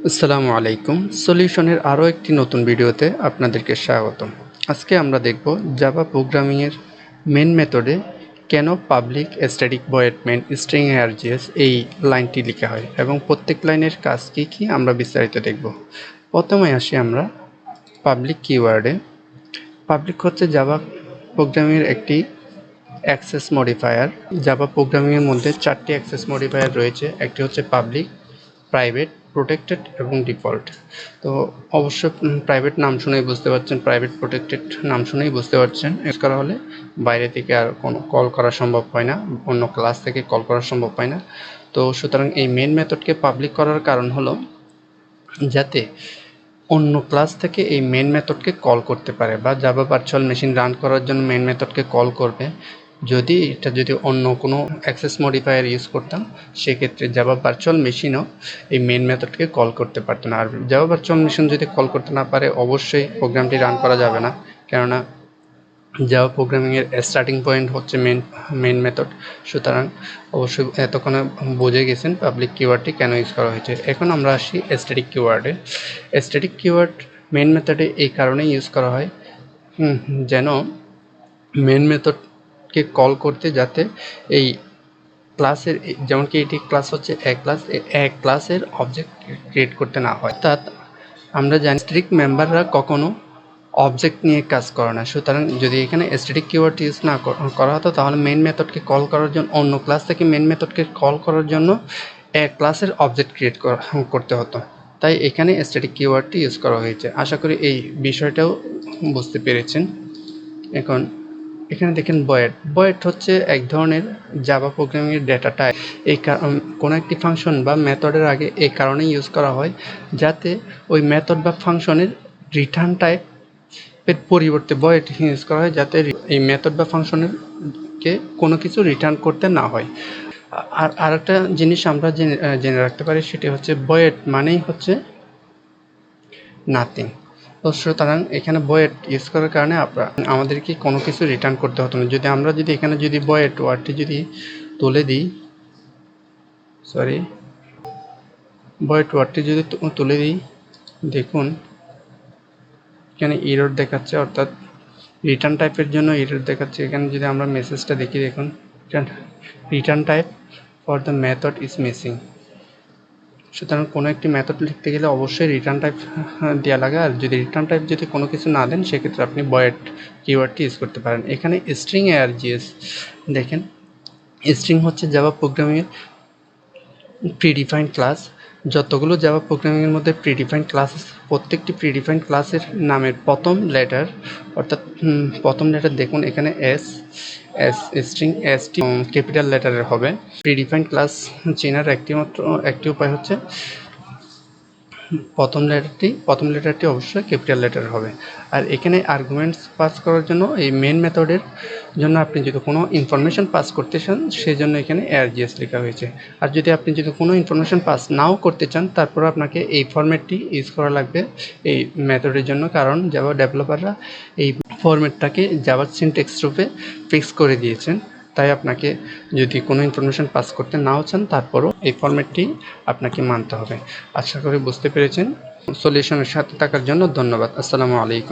আসসালামু আলাইকুম। সলিউশনের আরও একটি নতুন ভিডিওতে আপনাদেরকে স্বাগতম। আজকে আমরা দেখব জাভা প্রোগ্রামিংয়ের মেন মেথডে কেন public static void main string ARGS এই লাইনটি লেখা হয় এবং প্রত্যেক লাইনের কাজ কী আমরা বিস্তারিত দেখব। প্রথমে আসি আমরা পাবলিক কিওয়ার্ডে। পাবলিক হচ্ছে জাভা প্রোগ্রামিংয়ের একটি অ্যাক্সেস মডিফায়ার। জাভা প্রোগ্রামিংয়ের মধ্যে 4টি অ্যাক্সেস মডিফায়ার রয়েছে। একটি হচ্ছে পাবলিক, প্রাইভেট, প্রোটেক্টেড এবং ডিফল্ট। তো অবশ্যই প্রাইভেট নাম শুনেই বুঝতে পারছেন, প্রাইভেট প্রোটেক্টেড নাম শুনেই বুঝতে পারছেন ইউজ করা হলে বাইরে থেকে আর কোনো কল করা সম্ভব হয় না, অন্য ক্লাস থেকে কল করা সম্ভব হয় না। তো সুতরাং এই মেন মেথডকে পাবলিক করার কারণ হলো যাতে অন্য ক্লাস থেকে এই মেন মেথডকে কল করতে পারে বা জাভা ভার্চুয়াল মেশিন রান করার জন্য মেন মেথডকে কল করবে। যদি অন্য কোনো অ্যাক্সেস মডিফায়ার ইউজ করতাম সেক্ষেত্রে জাভা ভার্চুয়াল মেশিনও এই মেন মেথডকে কল করতে পারতো না। আর জাভা ভার্চুয়াল মেশিন যদি কল করতে না পারে অবশ্যই প্রোগ্রামটি রান করা যাবে না, কেননা জাভা প্রোগ্রামিংয়ের স্টার্টিং পয়েন্ট হচ্ছে মেন মেথড। সুতরাং অবশ্যই এতক্ষণে বুঝে গেছেন পাবলিক কিওয়ার্ডটি কেন ইউজ করা হয়েছে। এখন আমরা আসি স্ট্যাটিক কিওয়ার্ডে। স্ট্যাটিক কিওয়ার্ড মেন মেথডে এই কারণেই ইউজ করা হয় যেন মেন মেথডকে কল করতে যাতে এই ক্লাসের, যেমন কি এটি ক্লাস হচ্ছে এক ক্লাসের অবজেক্ট ক্রিয়েট করতে না হয়। অর্থাৎ আমরা জানি স্ট্রিক্ট মেম্বাররা কখনো অবজেক্ট নিয়ে কাজ করে না। সুতরাং যদি এখানে স্ট্যাটিক কিওয়ার্ড ইউজ না করা হতো তাহলে মেন মেথডকে কল করার জন্য, অন্য ক্লাস থেকে মেন মেথডকে কল করার জন্য এক ক্লাসের অবজেক্ট ক্রিয়েট করতে হতো। তাই এখানে স্ট্যাটিক কিওয়ার্ডটি ইউজ করা হয়েছে। আশা করি এই বিষয়টাও বুঝতে পেরেছেন। এখন এখানে দেখেন ভয়েড হচ্ছে এক ধরনের জাভা প্রোগ্রামিংয়ের ডেটা টাইপ। এই কোনো একটি ফাংশন বা মেথডের আগে এই কারণে ইউজ করা হয় যাতে ওই মেথড বা ফাংশনের রিটার্ন টাইপের পরিবর্তে ভয়েড ইউজ করা হয় যাতে এই মেথড বা ফাংশনের কে কোনো কিছু রিটার্ন করতে না হয়। আর আরেকটা জিনিস আমরা জেনে রাখতে পারি, সেটি হচ্ছে ভয়েড মানেই হচ্ছে নাথিং। তো সুতরাং এখানে ভয়েড ইউজ করার কারণে আমাদেরকে কোনো কিছু রিটার্ন করতে হতো না। যদি এখানে ভয়েড ওয়ার্ডটি যদি তুলে দিই, ভয়েড ওয়ার্ডটি যদি তুলে দিই, দেখুন এখানে এরর দেখাচ্ছে, অর্থাৎ রিটার্ন টাইপের জন্য এরর দেখাচ্ছে। এখানে যদি আমরা মেসেজটা দেখি, দেখুন return type for the method is missing. সুতরাং কোনো একটি মেথড লিখতে গেলে অবশ্যই রিটার্ন টাইপ দেওয়া লাগে, আর যদি রিটার্ন টাইপ যদি কোনো কিছু না দেন সেক্ষেত্রে আপনি ভয়েড কিওয়ার্ডটি ইউজ করতে পারেন। এখানে স্ট্রিং আরজিএস দেখেন, স্ট্রিং হচ্ছে জাভা প্রোগ্রামিংয়ের প্রিডিফাইন্ড ক্লাস। যতগুলো জাভা প্রোগ্রামিংয়ের মধ্যে প্রিডিফাইন্ড ক্লাস আছে, প্রত্যেকটি প্রিডিফাইন্ড ক্লাসের নামের প্রথম লেটার, অর্থাৎ প্রথম লেটার দেখুন এখানে এস স্ট্রিং এসটি ক্যাপিটাল লেটারের হবে। প্রিডিফাইন্ড ক্লাস চেনার একটি উপায় হচ্ছে প্রথম লেটারটি অবশ্যই ক্যাপিটাল লেটার হবে। আর এখানে আর্গুমেন্টস পাস করার জন্য এই মেন মেথডের জন্য আপনি যদি কোনো ইনফরমেশন পাস করতে চান সেজন্য এখানে আরজিএস লেখা হয়েছে। আর যদি আপনি কোনো ইনফরমেশন পাস নাও করতে চান তারপর আপনাকে এই ফরম্যাটটি ইউজ করা লাগবে এই মেথডের জন্য, কারণ জাভা ডেভেলপাররা এই ফরম্যাটটাকে জাভার সিনট্যাক্স রূপে ফিক্স করে দিয়েছেন। তাই আপনাকে যদি কোনো ইনফরমেশন পাস করতে নাও চান তারপরও এই ফরম্যাটটি আপনাকে মানতে হবে। আশা করি বুঝতে পেরেছেন। সলিউশনের সাথে থাকার জন্য ধন্যবাদ। আসসালামু আলাইকুম।